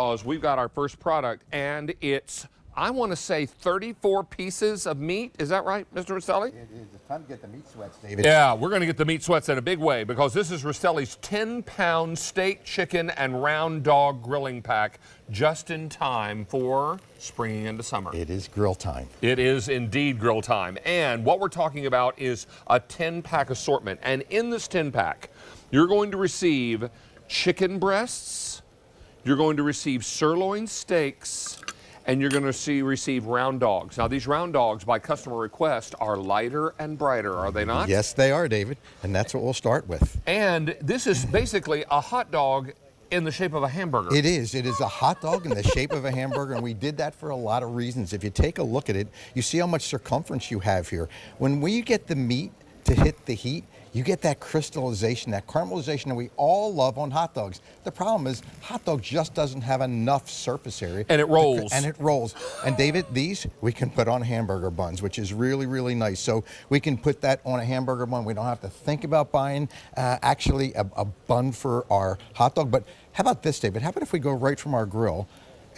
because we've got our first product, and it's, I want to say, 34 pieces of meat. Is that right, Mr. Rastelli? It is. It's time to get the meat sweats, David. Yeah, we're going to get the meat sweats in a big way because this is Rastelli's 10-pound steak, chicken, and round dog grilling pack just in time for springing into summer. It is grill time. It is indeed grill time. And what we're talking about is a 10-pack assortment. And in this 10-pack, you're going to receive chicken breasts, you're going to receive sirloin steaks, and you're going to receive round dogs. Now, these round dogs, by customer request, are lighter and brighter, are they not? Yes, they are, David, and that's what we'll start with. And this is basically a hot dog in the shape of a hamburger. It is. It is a hot dog in the shape of a hamburger, and we did that for a lot of reasons. If you take a look at it, you see how much circumference you have here. When we get the meat to hit the heat, you get that crystallization, that caramelization that we all love on hot dogs. The problem is hot dog just doesn't have enough surface area. And it rolls. And David, these we can put on hamburger buns, which is really, really nice. So we can put that on a hamburger bun. We don't have to think about buying actually a bun for our hot dog. But how about this, David? How about if we go right from our grill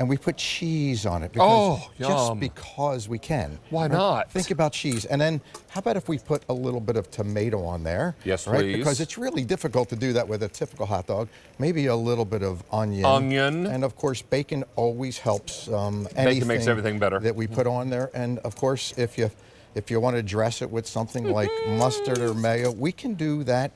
and we put cheese on it? Because, just because we can. Why not? Think about cheese. And then how about if we put a little bit of tomato on there? Yes, right? please. Because it's really difficult to do that with a typical hot dog. Maybe a little bit of onion. And of course, bacon always helps. Bacon makes everything better. That we put on there. And of course, if you want to dress it with something like mustard or mayo, we can do that.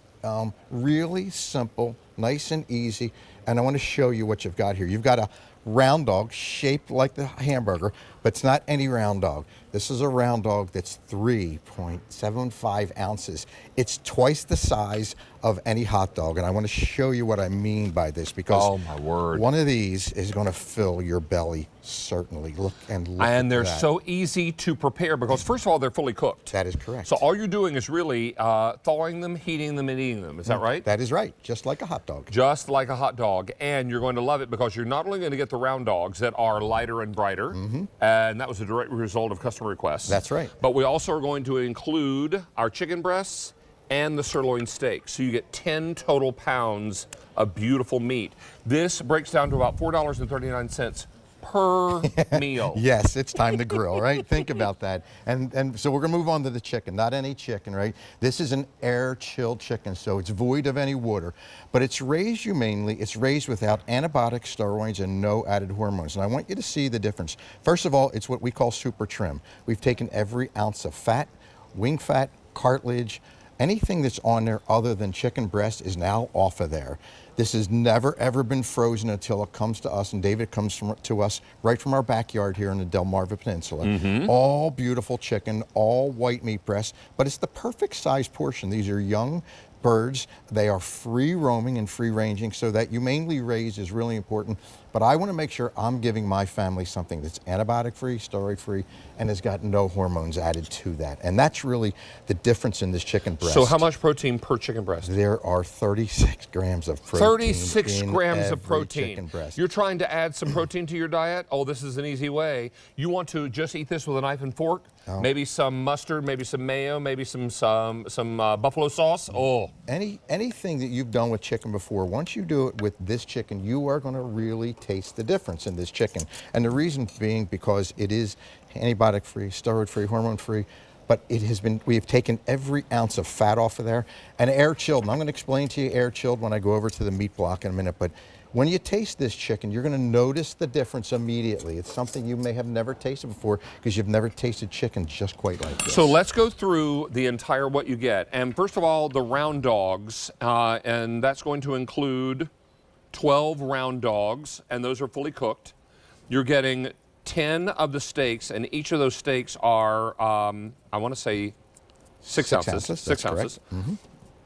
Really simple, nice and easy. And I want to show you what you've got here. You've got a round dog shaped like the hamburger, but it's not any round dog. This is a round dog that's 3.75 ounces. It's twice the size of any hot dog, and I want to show you what I mean by this because oh my word, one of these is going to fill your belly, certainly. Look and they're so easy to prepare because first of all, they're fully cooked. That is correct. So all you're doing is really thawing them, heating them, and eating them. Is that right? That is right, just like a hot dog. Just like a hot dog, and you're going to love it because you're not only going to get the round dogs that are lighter and brighter, and that was a direct result of customer requests. That's right. But we also are going to include our chicken breasts and the sirloin steak. So you get 10 total pounds of beautiful meat. This breaks down to about $4.39 per meal. Yes, it's time to grill, right? Think about that. And so we're gonna move on to the chicken. Not any chicken, right? This is an air-chilled chicken, so it's void of any water. But it's raised humanely. It's raised without antibiotics, steroids, and no added hormones. And I want you to see the difference. First of all, it's what we call super trim. We've taken every ounce of fat, wing fat, cartilage, anything that's on there other than chicken breast is now off of there. This has never, ever been frozen until it comes to us, and David comes to us right from our backyard here in the Delmarva Peninsula. All beautiful chicken, all white meat breasts, but it's the perfect size portion. These are young birds. They are free roaming and free ranging, so that humanely raised is really important. But I want to make sure I'm giving my family something that's antibiotic free, steroid free, and has got no hormones added to that. And that's really the difference in this chicken breast. So how much protein per chicken breast? There are 36 grams of protein. 36 grams of protein. Chicken breast. You're trying to add some protein to your diet? Oh, this is an easy way. You want to just eat this with a knife and fork? Maybe some mustard, maybe some mayo, maybe some buffalo sauce. Oh. Anything that you've done with chicken before, once you do it with this chicken, you are going to really taste the difference in this chicken. And the reason being because it is antibiotic free, steroid free, hormone free, but we have taken every ounce of fat off of there and air chilled. And I'm going to explain to you air chilled when I go over to the meat block in a minute, but when you taste this chicken, you're going to notice the difference immediately. It's something you may have never tasted before because you've never tasted chicken just quite like this. So let's go through the entire what you get. And first of all, the round dogs, and that's going to include 12 round dogs, and those are fully cooked. You're getting 10 of the steaks, and each of those steaks are, I want to say, 6 ounces. 6 ounces.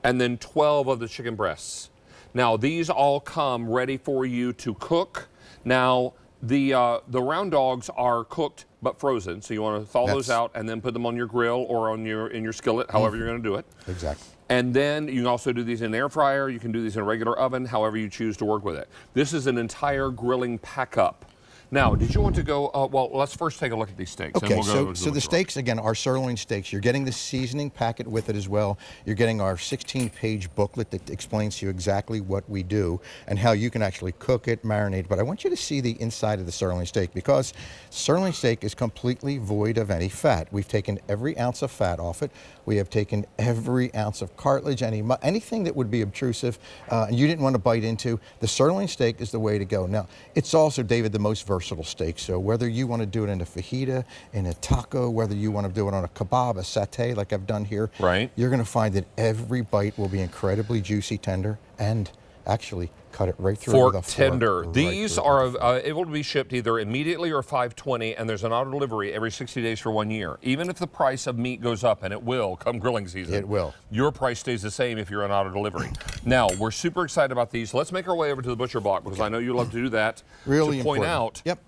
And then 12 of the chicken breasts. Now, these all come ready for you to cook. Now, the round dogs are cooked but frozen, so you want to thaw those out and then put them on your grill or on in your skillet, however you're going to do it. Exactly. And then you can also do these in an air fryer. You can do these in a regular oven, however you choose to work with it. This is an entire grilling pack-up. Now, did you want to go, well, let's first take a look at these steaks. Okay, and we'll go so the steaks, again, are sirloin steaks. You're getting the seasoning packet with it as well. You're getting our 16-page booklet that explains to you exactly what we do and how you can actually cook it, marinate. But I want you to see the inside of the sirloin steak, because sirloin steak is completely void of any fat. We've taken every ounce of fat off it. We have taken every ounce of cartilage, anything that would be obtrusive and you didn't want to bite into. The sirloin steak is the way to go. Now, it's also, David, the most versatile steak. So whether you want to do it in a fajita, in a taco, whether you want to do it on a kebab, a satay like I've done here, right, you're going to find that every bite will be incredibly juicy, tender, and actually cut it right through with a fork. Tender. These are able to be shipped either immediately or 520, and there's an auto delivery every 60 days for 1 year. Even if the price of meat goes up, and it will come grilling season, it will, your price stays the same if you're on auto delivery. Now, we're super excited about these. Let's make our way over to the butcher block, because I know you love to do that. Really to point important. out Yep.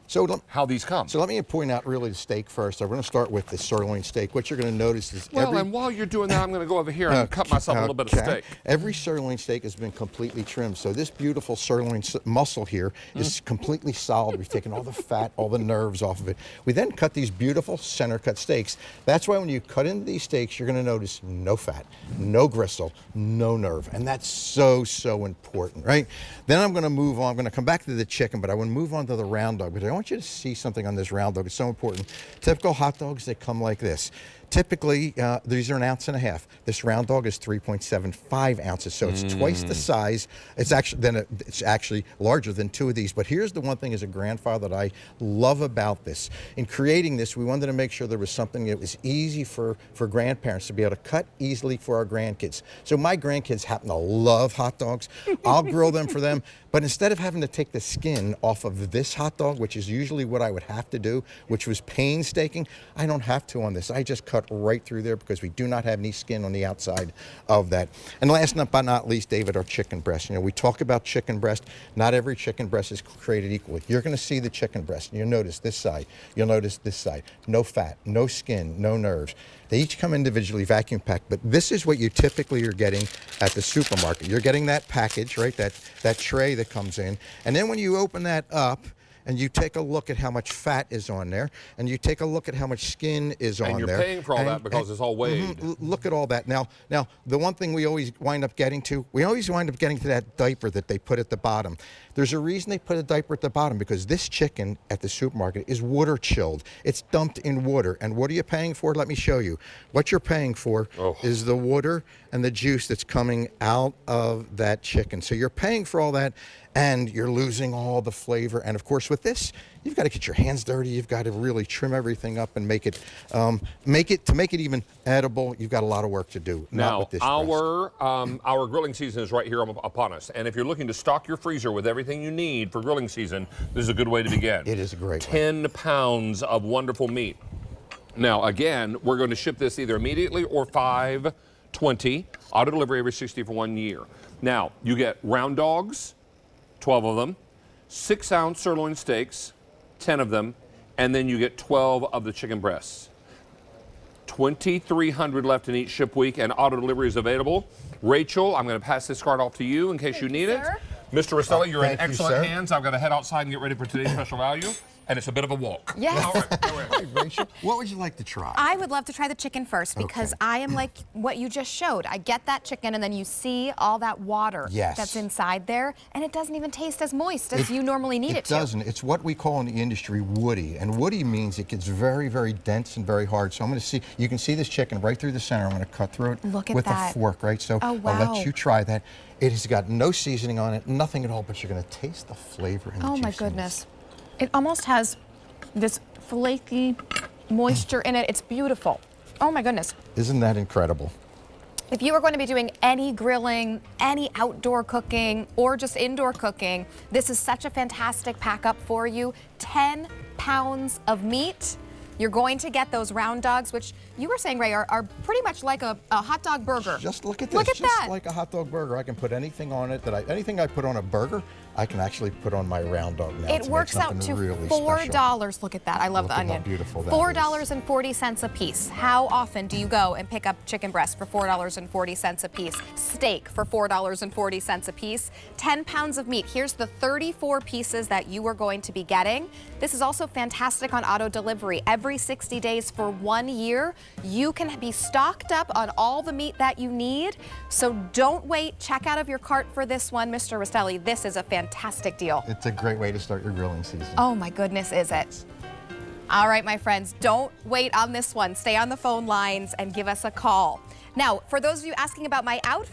So how these come. So let me point out really the steak first. I'm going to start with the sirloin steak. What you're going to notice is and while you're doing that, I'm going to go over here and cut myself a little bit of steak. Every sirloin steak has been completely trimmed. So this beautiful sirloin muscle here is completely solid. We've taken all the fat, all the nerves off of it. We then cut these beautiful center cut steaks. That's why when you cut into these steaks, you're going to notice no fat, no gristle, no nerve. And that's so, so important, right? Then I'm going to move on. I'm going to come back to the chicken, but I want to move on to the round dog. But I want you to see something on this round dog. It's so important. Typical hot dogs, they come like this. Typically, these are 1.5 ounces. This round dog is 3.75 ounces, so it's twice the size. It's actually larger than 2 of these. But here's the one thing as a grandfather that I love about this. In creating this, we wanted to make sure there was something that was easy for grandparents to be able to cut easily for our grandkids. So my grandkids happen to love hot dogs. I'll grill them for them. But instead of having to take the skin off of this hot dog, which is usually what I would have to do, which was painstaking, I don't have to on this. I just cut right through there because we do not have any skin on the outside of that. And last but not least, David, our chicken breast. You know, we talk about chicken breast. Not every chicken breast is created equally. You're going to see the chicken breast, and you'll notice this side. You'll notice this side. No fat, no skin, no nerves. They each come individually vacuum packed, but this is what you typically are getting at the supermarket. You're getting that package, right? That tray that comes in. And then when you open that up, and you take a look at how much fat is on there, and you take a look at how much skin is on there. And you're paying for all that because it's all weighed. Look at all that. Now, the one thing we always wind up getting to that diaper that they put at the bottom. There's a reason they put a diaper at the bottom, because this chicken at the supermarket is water chilled. It's dumped in water. And what are you paying for? Let me show you. What you're paying for is the water and the juice that's coming out of that chicken. So you're paying for all that, and you're losing all the flavor. And of course, with this, you've got to get your hands dirty. You've got to really trim everything up and make it even edible. You've got a lot of work to do. Now, not with this our grilling season is right here upon us. And if you're looking to stock your freezer with everything you need for grilling season, this is a good way to begin. It is a great 10 pounds of wonderful meat. Now, again, we're going to ship this either immediately or 520. Auto delivery every 60 for 1 year. Now, you get round dogs, 12 of them, 6-ounce sirloin steaks, 10 of them, and then you get 12 of the chicken breasts. 2,300 left in each ship week, and auto delivery is available. Rachel, I'm going to pass this card off to you in case you need it. Mr. Rastelli, you're in excellent hands. I've got to head outside and get ready for today's special value. And it's a bit of a walk. Yes. All right, Rachel, what would you like to try? I would love to try the chicken first, because I am like what you just showed. I get that chicken, and then you see all that water that's inside there, and it doesn't even taste as moist as you normally need it to. It doesn't. It's what we call in the industry woody. And woody means it gets very, very dense and very hard. So I'm going to see, you can see this chicken right through the center. I'm going to cut through it with a fork, right? So I'll let you try that. It has got no seasoning on it, nothing at all, but you're going to taste the flavor and the juiciness. Oh my goodness. It almost has this flaky moisture in it. It's beautiful. Oh my goodness. Isn't that incredible? If you are going to be doing any grilling, any outdoor cooking, or just indoor cooking, this is such a fantastic pack up for you. 10 pounds of meat. You're going to get those round dogs, which you were saying, Ray, are pretty much like a hot dog burger. Just look at this. Look at just that. Like a hot dog burger. I can put anything on it anything I put on a burger, I can actually put on my round dog now. It works out to really $4. special. Look at that. I love Look the at onion. how beautiful that is. $4.40 a piece. How often do you go and pick up chicken breast for $4.40 a piece? Steak for $4.40 a piece. 10 pounds of meat. Here's the 34 pieces that you are going to be getting. This is also fantastic on auto delivery. Every 60 days for 1 year, you can be stocked up on all the meat that you need. So don't wait. Check out of your cart for this one, Mr. Rastelli. This is a fantastic deal. It's a great way to start your grilling season. Oh my goodness, is it? All right, my friends, don't wait on this one. Stay on the phone lines and give us a call. Now, for those of you asking about my outfit,